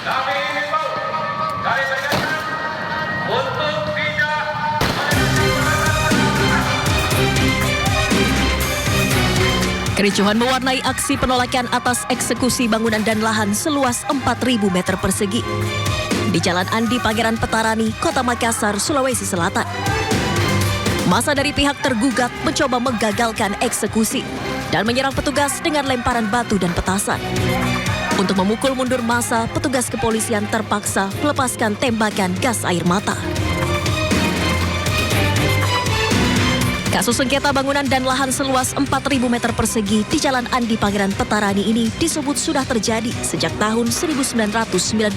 Kami himbau dari mereka untuk tidak Kericuhan mewarnai aksi penolakan atas eksekusi bangunan dan lahan seluas 4.000 meter persegi di Jalan Andi Pangeran Petarani, Kota Makassar, Sulawesi Selatan. Massa dari pihak tergugat mencoba menggagalkan eksekusi dan menyerang petugas dengan lemparan batu dan petasan. Untuk memukul mundur massa, petugas kepolisian terpaksa melepaskan tembakan gas air mata. Kasus sengketa bangunan dan lahan seluas 4.000 meter persegi di Jalan Andi Pangeran Petarani ini disebut sudah terjadi sejak tahun 1996.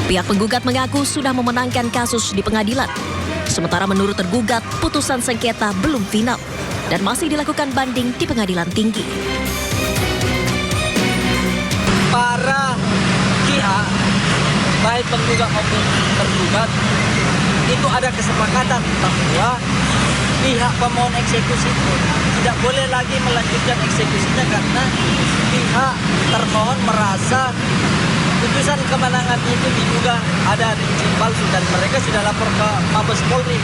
Pihak penggugat mengaku sudah memenangkan kasus di pengadilan. Sementara menurut tergugat, putusan sengketa belum final dan masih dilakukan banding di pengadilan tinggi. Para pihak, baik penggugat maupun tergugat, itu ada kesepakatan bahwa pihak pemohon eksekusi itu tidak boleh lagi melanjutkan eksekusinya karena pihak termohon merasa putusan kemenangannya itu diduga ada izin palsu dan mereka sudah lapor ke Mabes Polri.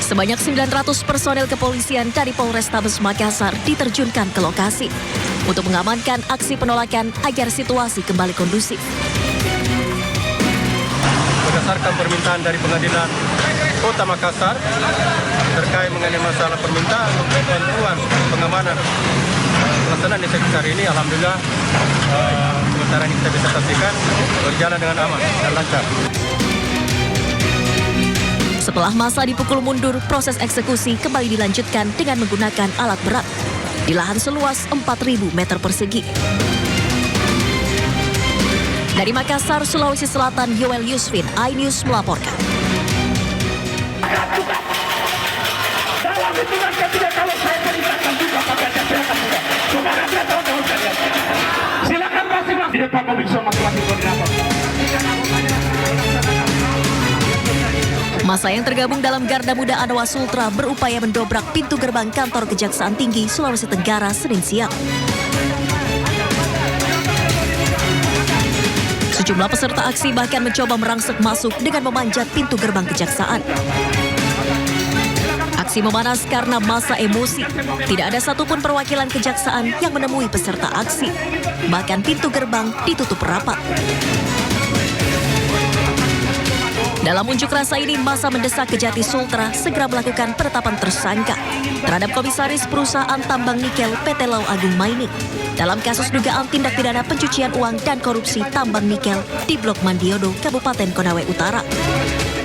Sebanyak 900 personel kepolisian dari Polrestabes Makassar diterjunkan ke lokasi untuk mengamankan aksi penolakan agar situasi kembali kondusif. Berdasarkan permintaan dari pengadilan Kota Makassar terkait mengenai masalah permintaan untuk bantuan pengamanan pelaksanaan eksekusi hari ini, alhamdulillah sementara ini kita bisa saksikan berjalan dengan aman dan lancar. Setelah massa dipukul mundur, proses eksekusi kembali dilanjutkan dengan menggunakan alat berat di lahan seluas 4.000 meter persegi. Dari Makassar, Sulawesi Selatan, Yoel Yusfin, iNews melaporkan. Dalam hitungan ketiga kalau saya perintahkan juga maka saya silakan juga. Saudara saya tahu sekalian. Silakan masing-masing di depan komisi masing-masing koordinator. Massa yang tergabung dalam Garda Muda Anoa Sultra berupaya mendobrak pintu gerbang kantor Kejaksaan Tinggi Sulawesi Tenggara Senin siang. Sejumlah peserta aksi bahkan mencoba merangsek masuk dengan memanjat pintu gerbang kejaksaan. Aksi memanas karena massa emosi. Tidak ada satupun perwakilan kejaksaan yang menemui peserta aksi. Bahkan pintu gerbang ditutup rapat. Dalam unjuk rasa ini, massa mendesak Kejati Sultra segera melakukan penetapan tersangka terhadap Komisaris Perusahaan Tambang Nikel PT Lau Agung Mining dalam kasus dugaan tindak pidana pencucian uang dan korupsi tambang nikel di Blok Mandiodo, Kabupaten Konawe Utara,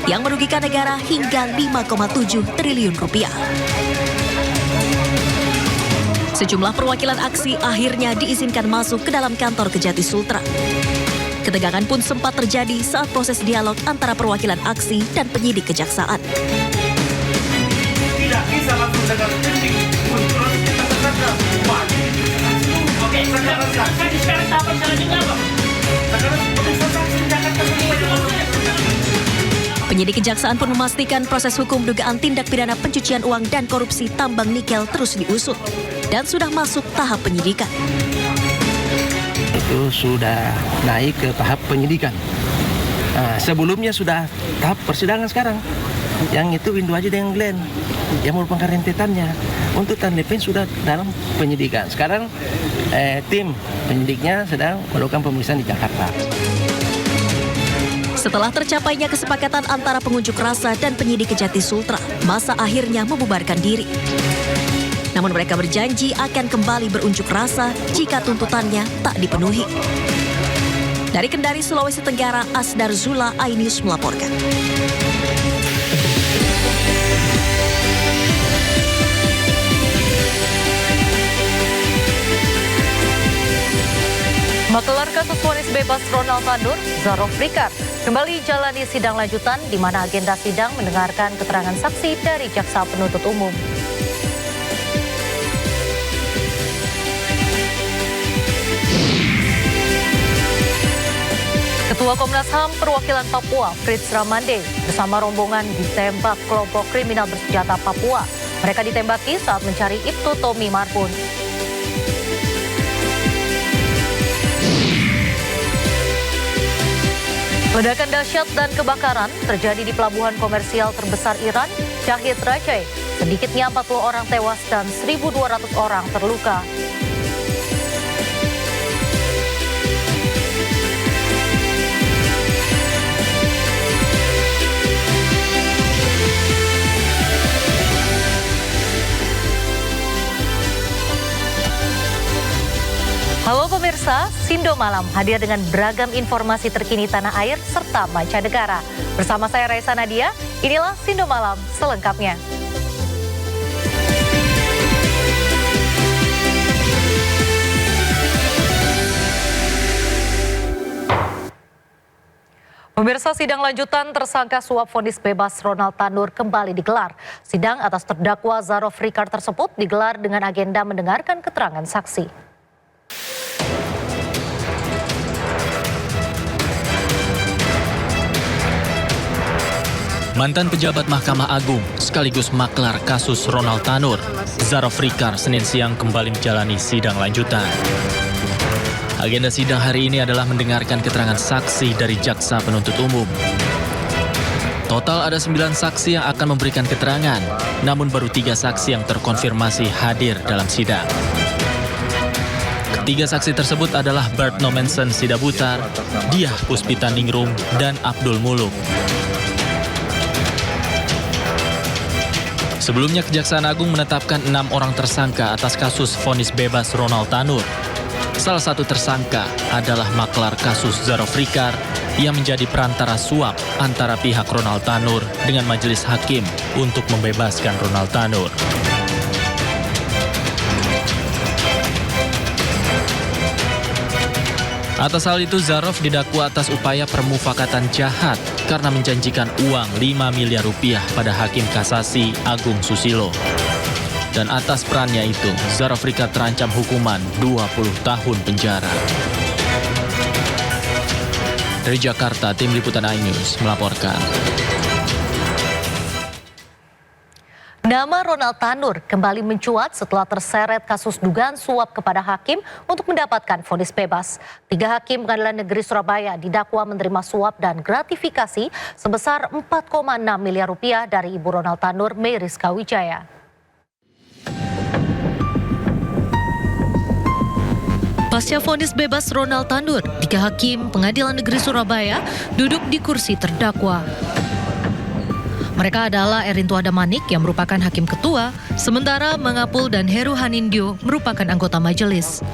yang merugikan negara hingga 5,7 triliun rupiah. Sejumlah perwakilan aksi akhirnya diizinkan masuk ke dalam kantor Kejati Sultra. Ketegangan pun sempat terjadi saat proses dialog antara perwakilan aksi dan penyidik kejaksaan. Tidak bisa langsung dengan penting untuk kita tersangka. Oke, sekarang tahap selanjutnya apa? Sekarang putusan saksi jangan Penyidik kejaksaan pun memastikan proses hukum dugaan tindak pidana pencucian uang dan korupsi tambang nikel terus diusut dan sudah masuk tahap penyidikan. Itu sudah naik ke tahap penyidikan. Sebelumnya sudah tahap persidangan sekarang. Yang itu Windu Aji dengan Glenn yang merupakan rentetannya. Untuk Tandepen sudah dalam penyidikan. Sekarang tim penyidiknya sedang melakukan pemeriksaan di Jakarta. Setelah tercapainya kesepakatan antara pengunjuk rasa dan penyidik Kejati Sultra, massa akhirnya membubarkan diri. Namun mereka berjanji akan kembali berunjuk rasa jika tuntutannya tak dipenuhi. Dari Kendari, Sulawesi Tenggara, Asdar Zula, iNews melaporkan. Maklar kasus vonis bebas Ronald Tandur, Zarof Rikar, kembali jalani sidang lanjutan di mana agenda sidang mendengarkan keterangan saksi dari jaksa penuntut umum. Ketua Komnas HAM Perwakilan Papua, Fritz Ramande, bersama rombongan ditembak kelompok kriminal bersenjata Papua. Mereka ditembaki saat mencari Ibtu Tommy Marbun. Ledakan dahsyat dan kebakaran terjadi di pelabuhan komersial terbesar Iran, Shahid Rajai. Sedikitnya 40 orang tewas dan 1.200 orang terluka. Halo pemirsa, Sindo Malam hadir dengan beragam informasi terkini tanah air serta mancanegara. Bersama saya Raisa Nadia, inilah Sindo Malam selengkapnya. Pemirsa, sidang lanjutan tersangka suap vonis bebas Ronald Tanur kembali digelar. Sidang atas terdakwa Zarof Rikar tersebut digelar dengan agenda mendengarkan keterangan saksi. Mantan pejabat Mahkamah Agung sekaligus maklar kasus Ronald Tanur, Zarof Rikar, Senin siang kembali menjalani sidang lanjutan. Agenda sidang hari ini adalah mendengarkan keterangan saksi dari jaksa penuntut umum. Total ada 9 saksi yang akan memberikan keterangan, namun baru 3 saksi yang terkonfirmasi hadir dalam sidang. Ketiga saksi tersebut adalah Bert Nomensen Sidabutar, Diah Puspita Ningrum, dan Abdul Muluk. Sebelumnya Kejaksaan Agung menetapkan 6 orang tersangka atas kasus vonis bebas Ronald Tanur. Salah satu tersangka adalah maklar kasus Zarof Rikar yang menjadi perantara suap antara pihak Ronald Tanur dengan majelis hakim untuk membebaskan Ronald Tanur. Atas hal itu, Zarof didakwa atas upaya permufakatan jahat karena menjanjikan uang 5 miliar rupiah pada Hakim Kasasi Agung Susilo. Dan atas perannya itu, Zarof Rikar terancam hukuman 20 tahun penjara. Dari Jakarta, Tim Liputan iNews melaporkan. Nama Ronald Tanur kembali mencuat setelah terseret kasus dugaan suap kepada hakim untuk mendapatkan vonis bebas. 3 hakim Pengadilan Negeri Surabaya didakwa menerima suap dan gratifikasi sebesar 4,6 miliar rupiah dari Ibu Ronald Tanur, Meriska Wijaya. Pasca vonis bebas Ronald Tanur, 3 hakim Pengadilan Negeri Surabaya duduk di kursi terdakwa. Mereka adalah Erinto Adamanik yang merupakan hakim ketua, sementara Mangapul dan Heru Hanindyo merupakan anggota majelis.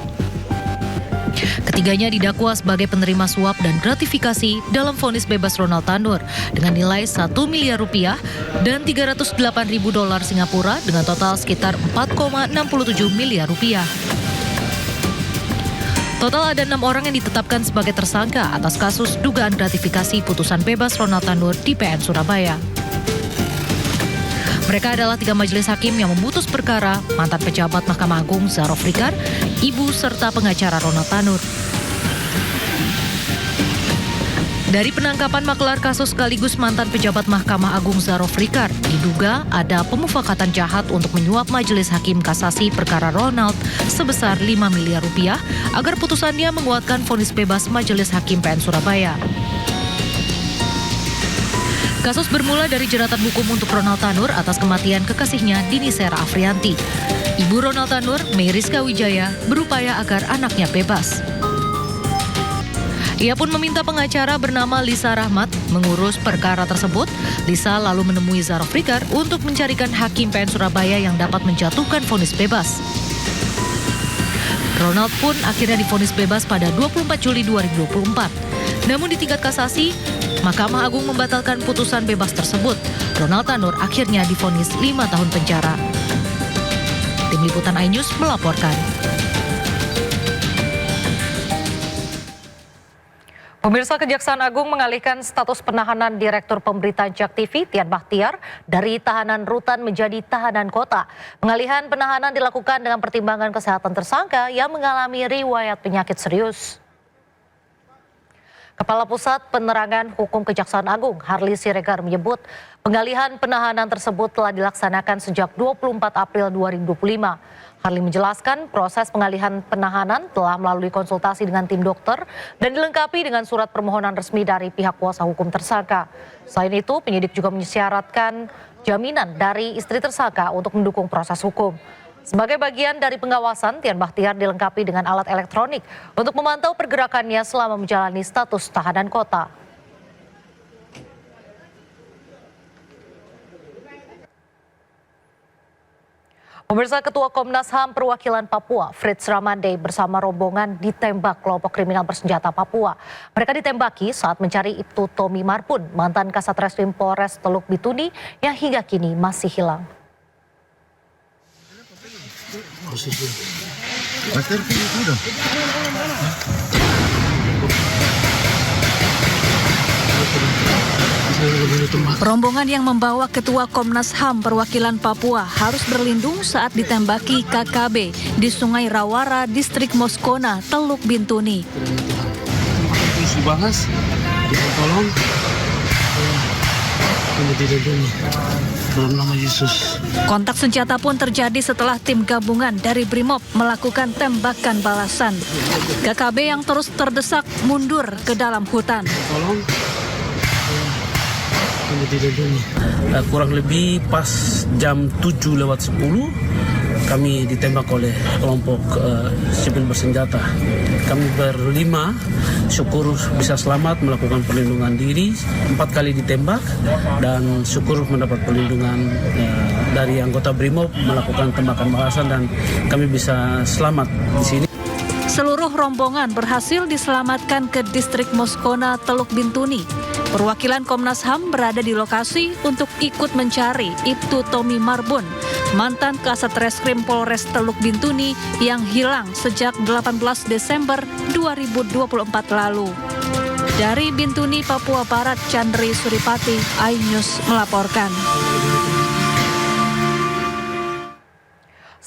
Ketiganya didakwa sebagai penerima suap dan gratifikasi dalam vonis bebas Ronald Tanur dengan nilai 1 miliar rupiah dan 308 ribu dolar Singapura dengan total sekitar 4,67 miliar rupiah. Total ada 6 orang yang ditetapkan sebagai tersangka atas kasus dugaan gratifikasi putusan bebas Ronald Tanur di PN Surabaya. Mereka adalah 3 majelis hakim yang memutus perkara mantan pejabat Mahkamah Agung Zarof Rikar, ibu serta pengacara Ronald Tanur. Dari penangkapan maklar kasus sekaligus mantan pejabat Mahkamah Agung Zarof Rikar, diduga ada pemufakatan jahat untuk menyuap majelis hakim kasasi perkara Ronald sebesar 5 miliar rupiah agar putusannya menguatkan vonis bebas majelis hakim PN Surabaya. Kasus bermula dari jeratan hukum untuk Ronald Tanur atas kematian kekasihnya Dini Sera Afrianti. Ibu Ronald Tanur, Meriska Wijaya, berupaya agar anaknya bebas. Ia pun meminta pengacara bernama Lisa Rahmat mengurus perkara tersebut. Lisa lalu menemui Zarof Rikar untuk mencarikan hakim PN Surabaya yang dapat menjatuhkan vonis bebas. Ronald pun akhirnya divonis bebas pada 24 Juli 2024. Namun di tingkat kasasi, Mahkamah Agung membatalkan putusan bebas tersebut. Ronald Tanur akhirnya divonis 5 tahun penjara. Tim Liputan iNews melaporkan. Pemirsa, Kejaksaan Agung mengalihkan status penahanan Direktur Pemberitaan JAK TV Tian Bahtiar dari tahanan rutan menjadi tahanan kota. Pengalihan penahanan dilakukan dengan pertimbangan kesehatan tersangka yang mengalami riwayat penyakit serius. Kepala Pusat Penerangan Hukum Kejaksaan Agung, Harli Siregar menyebut pengalihan penahanan tersebut telah dilaksanakan sejak 24 April 2025. Harli menjelaskan proses pengalihan penahanan telah melalui konsultasi dengan tim dokter dan dilengkapi dengan surat permohonan resmi dari pihak kuasa hukum tersangka. Selain itu, penyidik juga mensyaratkan jaminan dari istri tersangka untuk mendukung proses hukum. Sebagai bagian dari pengawasan, Tian Bahtiar dilengkapi dengan alat elektronik untuk memantau pergerakannya selama menjalani status tahanan kota. Pemirsa, Ketua Komnas HAM Perwakilan Papua, Frits Ramande bersama rombongan ditembak kelompok kriminal bersenjata Papua. Mereka ditembaki saat mencari Ibtu Tommy Marbun, mantan Kasat Reskrim Polres Teluk Bituni yang hingga kini masih hilang. Rombongan yang membawa Ketua Komnas HAM Perwakilan Papua harus berlindung saat ditembaki KKB di Sungai Rawara, Distrik Moskona, Teluk Bintuni. Tolong, dalam nama Yesus. Kontak senjata pun terjadi setelah tim gabungan dari Brimob melakukan tembakan balasan. KKB yang terus terdesak mundur ke dalam hutan. Tolong. Kurang lebih pas jam 7:10 kami ditembak oleh kelompok sipil bersenjata. Kami berlima, syukur bisa selamat melakukan perlindungan diri, 4 kali ditembak dan syukur mendapat perlindungan dari anggota Brimob melakukan tembakan balasan dan kami bisa selamat di sini. Seluruh rombongan berhasil diselamatkan ke Distrik Moskona, Teluk Bintuni. Perwakilan Komnas HAM berada di lokasi untuk ikut mencari Ibtu Tommy Marbun, mantan Kasat Reskrim Polres Teluk Bintuni yang hilang sejak 18 Desember 2024 lalu. Dari Bintuni, Papua Barat, Chandri Suripati, iNews melaporkan.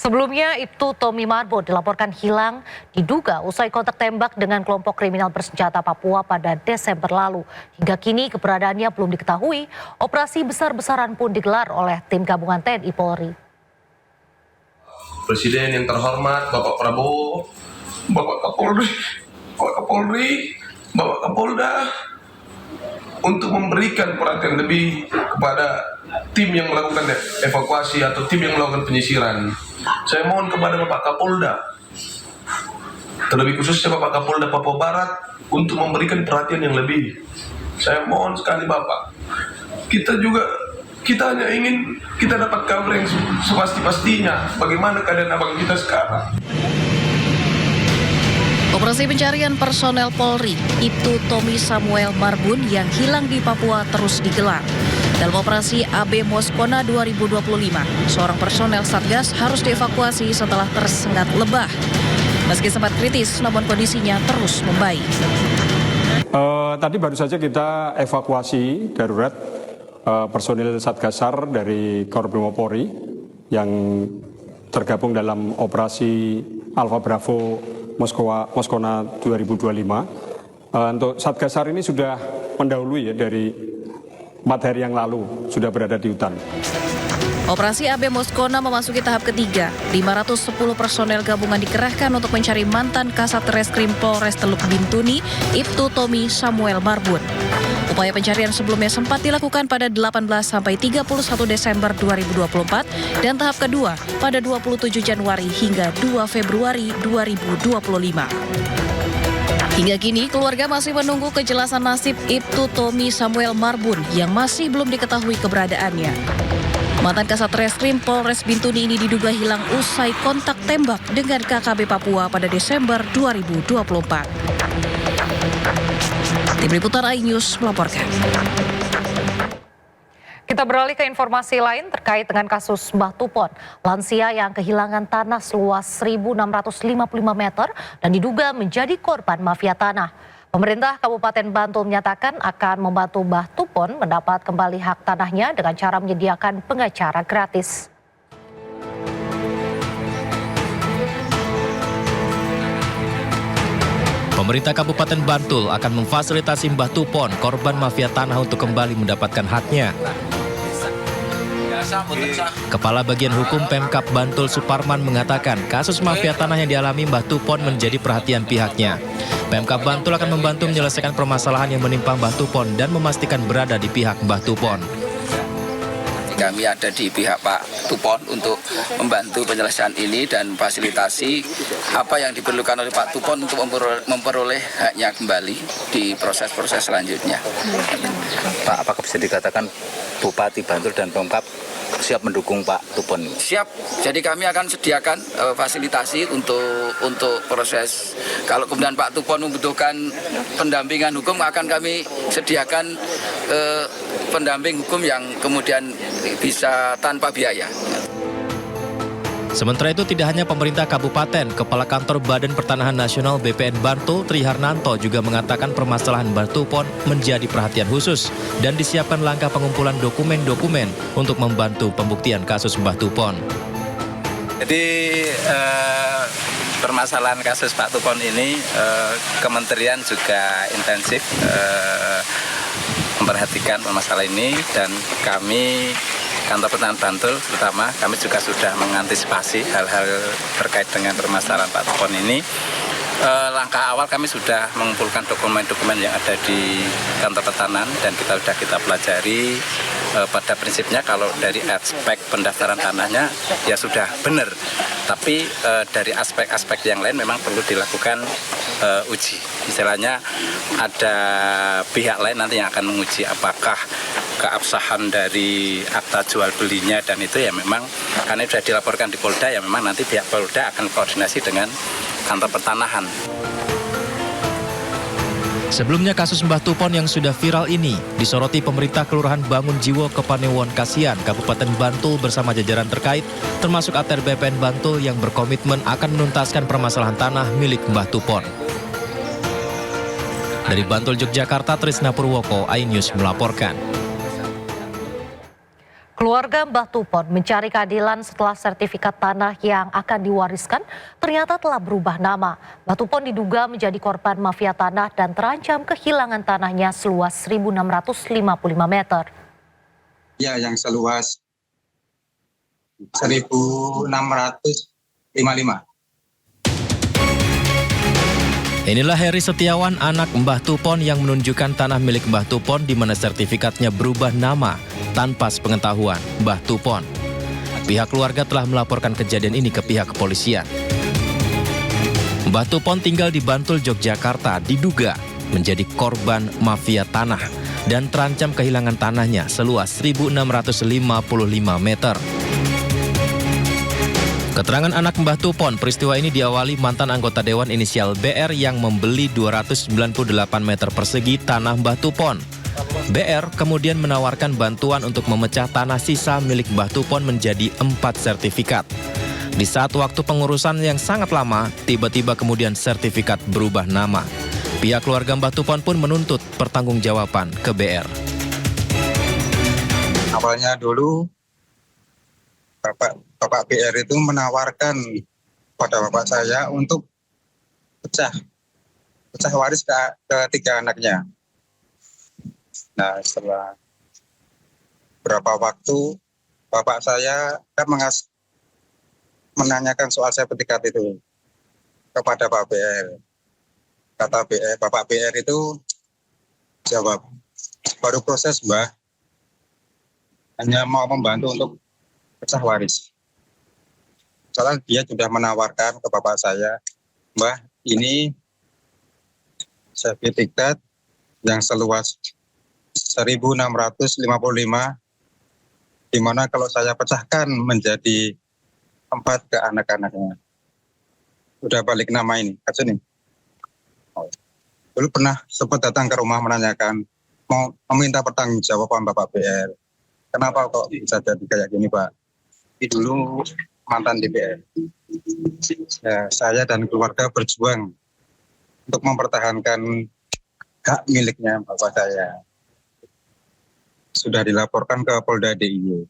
Sebelumnya, Ibtu Tommy Marbun dilaporkan hilang diduga usai kontak tembak dengan kelompok kriminal bersenjata Papua pada Desember lalu. Hingga kini keberadaannya belum diketahui. Operasi besar-besaran pun digelar oleh tim gabungan TNI Polri. Presiden yang terhormat Bapak Prabowo, Bapak Kapolri, Bapak Kapolda untuk memberikan perhatian lebih kepada tim yang melakukan evakuasi atau tim yang melakukan penyisiran. Saya mohon kepada Bapak Kapolda, terlebih khususnya Bapak Kapolda Papua Barat, untuk memberikan perhatian yang lebih. Saya mohon sekali Bapak, kita hanya ingin kita dapat kabar yang sepasti-pastinya bagaimana keadaan abang kita sekarang. Operasi pencarian personel Polri, Ibtu Tommy Samuel Marbun yang hilang di Papua terus digelar. Dalam operasi AB Moskona 2025, seorang personel Satgas harus dievakuasi setelah tersengat lebah. Meski sempat kritis, namun kondisinya terus membaik. Tadi baru saja kita evakuasi darurat personil Satgasar dari Korbrimob Polri yang tergabung dalam operasi Alfa Bravo Moskona 2025. Untuk Satgasar ini sudah mendahului ya dari 4 hari yang lalu sudah berada di hutan. Operasi AB Moskona memasuki tahap ketiga. 510 personel gabungan dikerahkan untuk mencari mantan Kasat Reskrim Polres Teluk Bintuni, Ibtu Tommy Samuel Marbun. Upaya pencarian sebelumnya sempat dilakukan pada 18 sampai 31 Desember 2024 dan tahap kedua pada 27 Januari hingga 2 Februari 2025. Hingga kini, keluarga masih menunggu kejelasan nasib Ibtu Tommy Samuel Marbun yang masih belum diketahui keberadaannya. Mantan Kasat Reskrim Polres Bintuni ini diduga hilang usai kontak tembak dengan KKB Papua pada Desember 2024. Tim Liputan iNews melaporkan. Kita beralih ke informasi lain terkait dengan kasus Mbah Tupon, lansia yang kehilangan tanah seluas 1.655 meter dan diduga menjadi korban mafia tanah. Pemerintah Kabupaten Bantul menyatakan akan membantu Mbah Tupon mendapat kembali hak tanahnya dengan cara menyediakan pengacara gratis. Pemerintah Kabupaten Bantul akan memfasilitasi Mbah Tupon, korban mafia tanah untuk kembali mendapatkan haknya. Kepala Bagian Hukum Pemkab Bantul Suparman mengatakan kasus mafia tanah yang dialami Mbah Tupon menjadi perhatian pihaknya. Pemkab Bantul akan membantu menyelesaikan permasalahan yang menimpa Mbah Tupon dan memastikan berada di pihak Mbah Tupon. Kami ada di pihak Pak Tupon untuk membantu penyelesaian ini dan fasilitasi apa yang diperlukan oleh Pak Tupon untuk memperoleh haknya kembali di proses-proses selanjutnya. Pak, apakah bisa dikatakan Bupati Bantul dan Pemkab siap mendukung Pak Tupon? Siap. Jadi kami akan sediakan fasilitasi untuk proses. Kalau kemudian Pak Tupon membutuhkan pendampingan hukum, akan kami sediakan pendamping hukum yang kemudian bisa tanpa biaya. Sementara itu tidak hanya pemerintah kabupaten, Kepala Kantor Badan Pertanahan Nasional BPN Bantul Tri Harnanto juga mengatakan permasalahan Mbah Tupon menjadi perhatian khusus dan disiapkan langkah pengumpulan dokumen-dokumen untuk membantu pembuktian kasus Mbah Tupon. Jadi permasalahan kasus Pak Tupon ini Kementerian juga intensif memperhatikan permasalahan ini, dan kami Kantor Pertanahan Bantul terutama kami juga sudah mengantisipasi hal-hal terkait dengan permasalahan Pak Tupon ini. Langkah awal kami sudah mengumpulkan dokumen-dokumen yang ada di Kantor Pertanahan dan kita pelajari. Pada prinsipnya kalau dari aspek pendaftaran tanahnya ya sudah benar, tapi dari aspek-aspek yang lain memang perlu dilakukan uji. Istilahnya ada pihak lain nanti yang akan menguji apakah keabsahan dari akta jual belinya, dan itu ya memang karena sudah dilaporkan di Polda, ya memang nanti pihak Polda akan koordinasi dengan Kantor Pertanahan. Sebelumnya kasus Mbah Tupon yang sudah viral ini disoroti pemerintah Kelurahan Bangun Jiwo Kepanewon Kasihan, Kabupaten Bantul bersama jajaran terkait, termasuk ATR BPN Bantul yang berkomitmen akan menuntaskan permasalahan tanah milik Mbah Tupon. Dari Bantul, Yogyakarta, Trisna Purwoko, iNews melaporkan. Keluarga Mbah Tupon mencari keadilan setelah sertifikat tanah yang akan diwariskan ternyata telah berubah nama. Mbah Tupon diduga menjadi korban mafia tanah dan terancam kehilangan tanahnya seluas 1.655 meter. Ya, yang seluas 1.655. Inilah Heri Setiawan, anak Mbah Tupon yang menunjukkan tanah milik Mbah Tupon di mana sertifikatnya berubah nama tanpa sepengetahuan Mbah Tupon. Pihak keluarga telah melaporkan kejadian ini ke pihak kepolisian. Mbah Tupon tinggal di Bantul, Yogyakarta, diduga menjadi korban mafia tanah dan terancam kehilangan tanahnya seluas 1.655 meter. Keterangan anak Mbah Tupon, peristiwa ini diawali mantan anggota Dewan inisial BR yang membeli 298 meter persegi tanah Mbah Tupon. BR kemudian menawarkan bantuan untuk memecah tanah sisa milik Mbah Tupon menjadi 4 sertifikat. Di saat waktu pengurusan yang sangat lama, tiba-tiba kemudian sertifikat berubah nama. Pihak keluarga Mbah Tupon pun menuntut pertanggungjawaban ke BR. Awalnya dulu Bapak BR itu menawarkan pada bapak saya untuk pecah waris ke 3 anaknya. Nah, setelah berapa waktu bapak saya kan menanyakan soal sertifikat itu kepada Pak BR. Kata BR, Bapak BR itu jawab, baru proses Mbah, hanya mau membantu untuk pecah waris. Soalnya dia sudah menawarkan ke bapak saya, Mbah, ini sertifikat yang seluas 1.655, di mana kalau saya pecahkan menjadi 4 ke anak-anaknya. Udah balik nama ini, ke sini. Dulu pernah sempat datang ke rumah menanyakan, mau meminta pertanggungjawaban Bapak BR. Kenapa kok bisa jadi kayak gini, Pak? Ini dulu mantan DPR. Ya, saya dan keluarga berjuang untuk mempertahankan hak miliknya bapak saya. Sudah dilaporkan ke Polda DIY.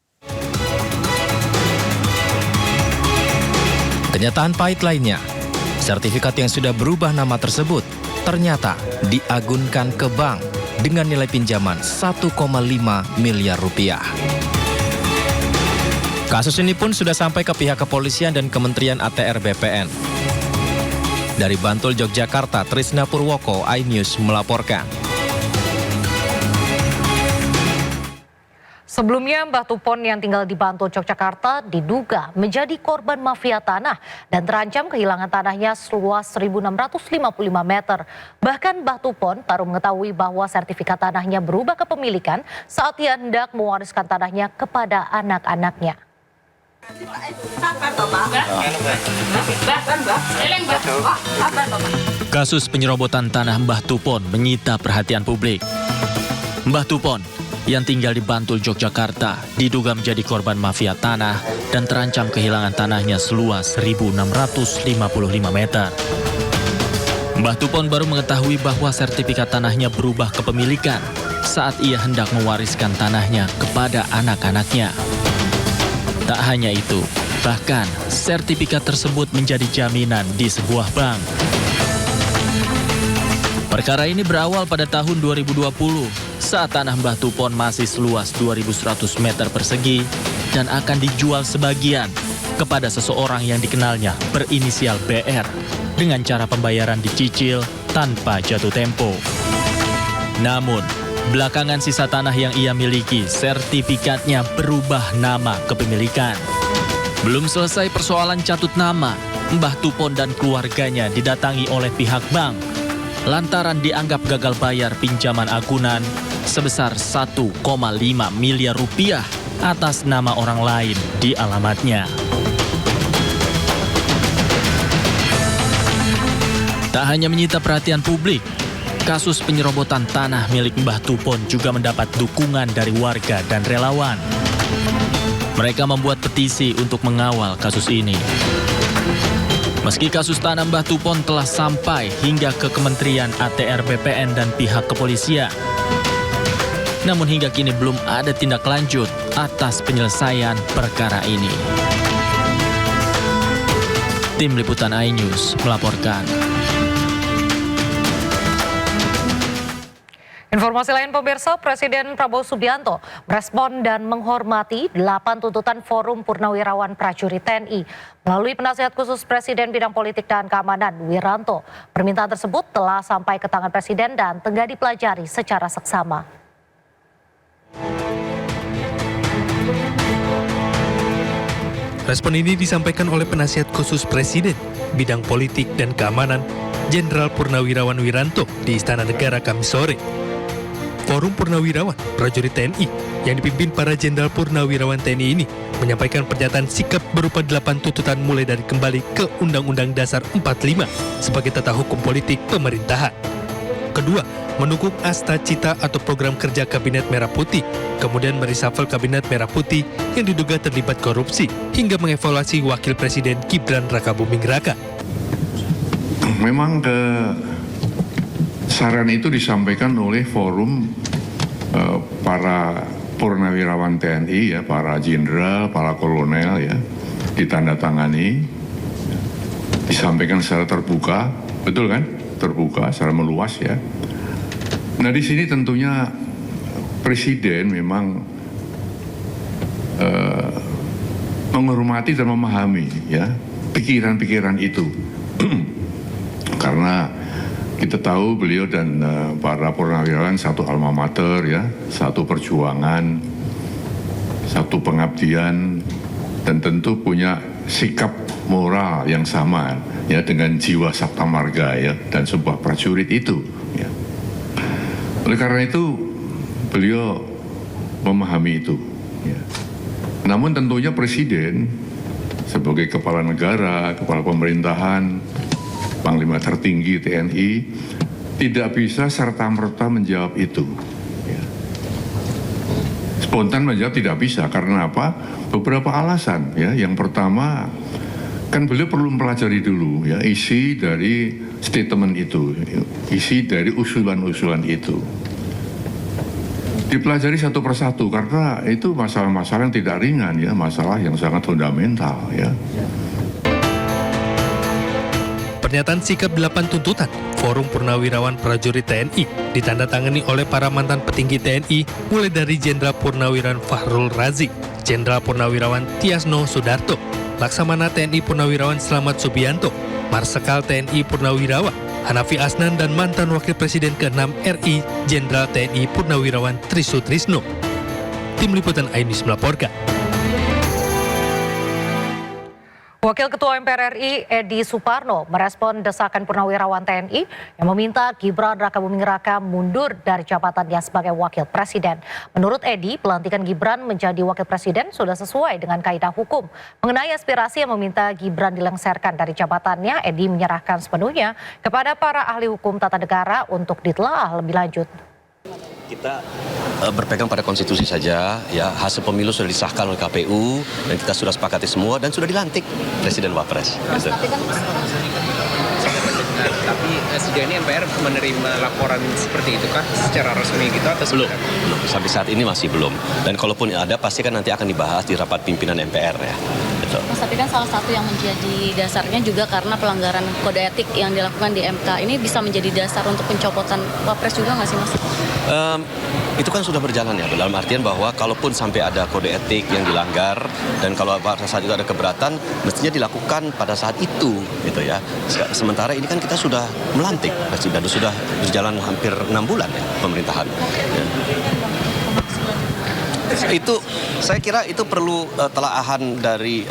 Kenyataan pahit lainnya, sertifikat yang sudah berubah nama tersebut ternyata diagunkan ke bank dengan nilai pinjaman 1,5 miliar rupiah. Kasus ini pun sudah sampai ke pihak kepolisian dan Kementerian ATR BPN. Dari Bantul, Yogyakarta, Trisna Purwoko, iNews melaporkan. Sebelumnya, Mbah Tupon yang tinggal di Bantul, Yogyakarta diduga menjadi korban mafia tanah dan terancam kehilangan tanahnya seluas 1.655 meter. Bahkan Mbah Tupon baru mengetahui bahwa sertifikat tanahnya berubah kepemilikan saat ia hendak mewariskan tanahnya kepada anak-anaknya. Kasus penyerobotan tanah Mbah Tupon menyita perhatian publik. Mbah Tupon yang tinggal di Bantul, Yogyakarta diduga menjadi korban mafia tanah dan terancam kehilangan tanahnya seluas 1.655 meter. Mbah Tupon baru mengetahui bahwa sertifikat tanahnya berubah kepemilikan saat ia hendak mewariskan tanahnya kepada anak-anaknya. Tak hanya itu, bahkan sertifikat tersebut menjadi jaminan di sebuah bank. Perkara ini berawal pada tahun 2020 saat tanah Mbah Tupon masih seluas 2.100 meter persegi dan akan dijual sebagian kepada seseorang yang dikenalnya berinisial BR dengan cara pembayaran dicicil tanpa jatuh tempo. Namun, belakangan sisa tanah yang ia miliki, sertifikatnya berubah nama kepemilikan. Belum selesai persoalan catut nama, Mbah Tupon dan keluarganya didatangi oleh pihak bank lantaran dianggap gagal bayar pinjaman agunan sebesar 1,5 miliar rupiah atas nama orang lain di alamatnya. Tak hanya menyita perhatian publik, kasus penyerobotan tanah milik Mbah Tupon juga mendapat dukungan dari warga dan relawan. Mereka membuat petisi untuk mengawal kasus ini. Meski kasus tanah Mbah Tupon telah sampai hingga ke Kementerian ATR BPN dan pihak kepolisian, namun hingga kini belum ada tindak lanjut atas penyelesaian perkara ini. Tim Liputan iNews melaporkan. Informasi lain pemirsa, Presiden Prabowo Subianto merespon dan menghormati 8 tuntutan Forum Purnawirawan Prajurit TNI melalui penasihat khusus Presiden bidang politik dan keamanan Wiranto. Permintaan tersebut telah sampai ke tangan Presiden dan tengah dipelajari secara seksama. Respon ini disampaikan oleh penasihat khusus Presiden bidang politik dan keamanan Jenderal Purnawirawan Wiranto di Istana Negara Kamis sore. Forum Purnawirawan Prajurit TNI yang dipimpin para Jenderal Purnawirawan TNI ini menyampaikan pernyataan sikap berupa 8 tuntutan mulai dari kembali ke Undang-Undang Dasar 45 sebagai tata hukum politik pemerintahan. Kedua, mendukung Asta Cita atau program kerja Kabinet Merah Putih, kemudian mereshuffle Kabinet Merah Putih yang diduga terlibat korupsi, hingga mengevaluasi Wakil Presiden Gibran Rakabuming Raka. Memang saran itu disampaikan oleh forum para purnawirawan TNI, ya, para jenderal, para kolonel, ya, ditandatangani, disampaikan secara terbuka, betul kan? Terbuka, secara meluas, ya. Nah, di sini tentunya Presiden memang menghormati dan memahami, ya, pikiran-pikiran itu, karena kita tahu beliau dan para purnawirawan satu alma mater, ya, satu perjuangan, satu pengabdian, dan tentu punya sikap moral yang sama, ya, dengan jiwa sabta marga, ya, dan sebuah prajurit itu, ya. Oleh karena itu beliau memahami itu, ya. Namun tentunya Presiden sebagai kepala negara, kepala pemerintahan, Panglima tertinggi TNI tidak bisa serta-merta menjawab itu. Ya. Spontan menjawab tidak bisa, karena apa? Beberapa alasan, ya. Yang pertama, kan beliau perlu mempelajari dulu, ya, isi dari statement itu, isi dari usulan-usulan itu. Dipelajari satu persatu, karena itu masalah-masalah yang tidak ringan, ya, masalah yang sangat fundamental, ya. Pernyataan sikap 8 tuntutan Forum Purnawirawan Prajurit TNI ditandatangani oleh para mantan petinggi TNI mulai dari Jenderal Purnawirawan Fahrul Razi, Jenderal Purnawirawan Tiasno Sudarto, Laksamana TNI Purnawirawan Slamet Subianto, Marsekal TNI Purnawirawan Hanafi Asnan dan mantan Wakil Presiden ke-6 RI Jenderal TNI Purnawirawan Trisutrisno. Tim Liputan Ainis melaporkan. Wakil Ketua MPR RI Edi Suparno merespon desakan Purnawirawan TNI yang meminta Gibran Rakabuming Raka mundur dari jabatannya sebagai Wakil Presiden. Menurut Edi, pelantikan Gibran menjadi Wakil Presiden sudah sesuai dengan kaidah hukum. Mengenai aspirasi yang meminta Gibran dilengsarkan dari jabatannya, Edi menyerahkan sepenuhnya kepada para ahli hukum tata negara untuk ditelaah lebih lanjut. Kita berpegang pada konstitusi saja, ya, hasil pemilu sudah disahkan oleh KPU dan kita sudah sepakati semua dan sudah dilantik Presiden Wapres. Gitu. Tapi sejauh ini MPR menerima laporan seperti itu kah secara resmi gitu atau belum? Sampai saat ini masih belum. Dan kalaupun ada pasti kan nanti akan dibahas di rapat pimpinan MPR ya. Gitu. Mas, tapi kan salah satu yang menjadi dasarnya juga karena pelanggaran kode etik yang dilakukan di MK ini bisa menjadi dasar untuk pencopotan Wapres juga nggak sih Mas? Itu kan sudah berjalan ya, dalam artian bahwa kalaupun sampai ada kode etik yang dilanggar dan kalau pada saat itu ada keberatan mestinya dilakukan pada saat itu gitu ya. Sementara ini kan kita sudah melantik dan sudah berjalan hampir 6 bulan ya pemerintahan. Ya. Itu saya kira itu perlu telaahan dari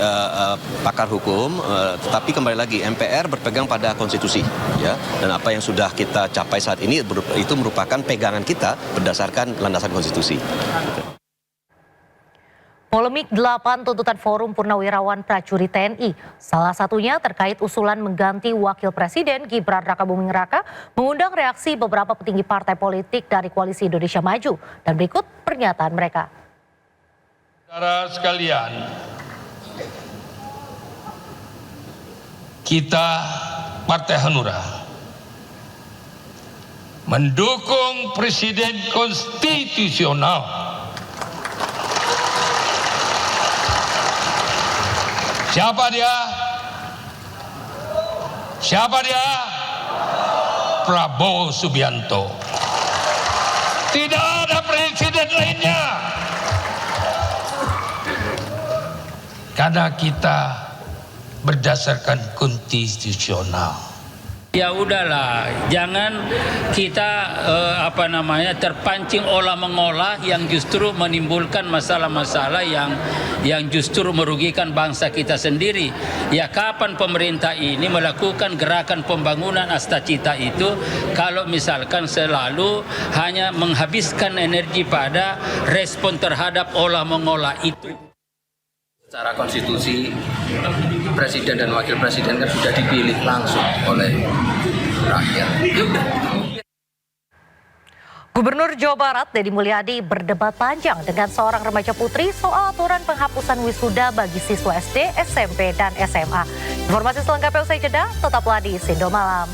pakar hukum, tetapi kembali lagi MPR berpegang pada konstitusi ya, dan apa yang sudah kita capai saat ini itu merupakan pegangan kita berdasarkan landasan konstitusi. Polemik 8 tuntutan Forum Purnawirawan Prajurit TNI. Salah satunya terkait usulan mengganti Wakil Presiden Gibran Rakabuming Raka mengundang reaksi beberapa petinggi partai politik dari Koalisi Indonesia Maju. Dan berikut pernyataan mereka. Saudara sekalian, kita Partai Hanura mendukung Presiden konstitusional Siapa dia? Prabowo Subianto. Tidak ada presiden lainnya. Karena kita berdasarkan konstitusional. Ya udahlah, jangan kita terpancing olah mengolah yang justru menimbulkan masalah-masalah yang justru merugikan bangsa kita sendiri. Ya kapan pemerintah ini melakukan gerakan pembangunan Astacita itu kalau misalkan selalu hanya menghabiskan energi pada respon terhadap olah mengolah itu. Secara konstitusi, presiden dan wakil presiden kan sudah dipilih langsung oleh rakyat. Gubernur Jawa Barat Deddy Mulyadi berdebat panjang dengan seorang remaja putri soal aturan penghapusan wisuda bagi siswa SD, SMP, dan SMA. Informasi selengkapnya usai jeda, tetaplah di Sindo Malam.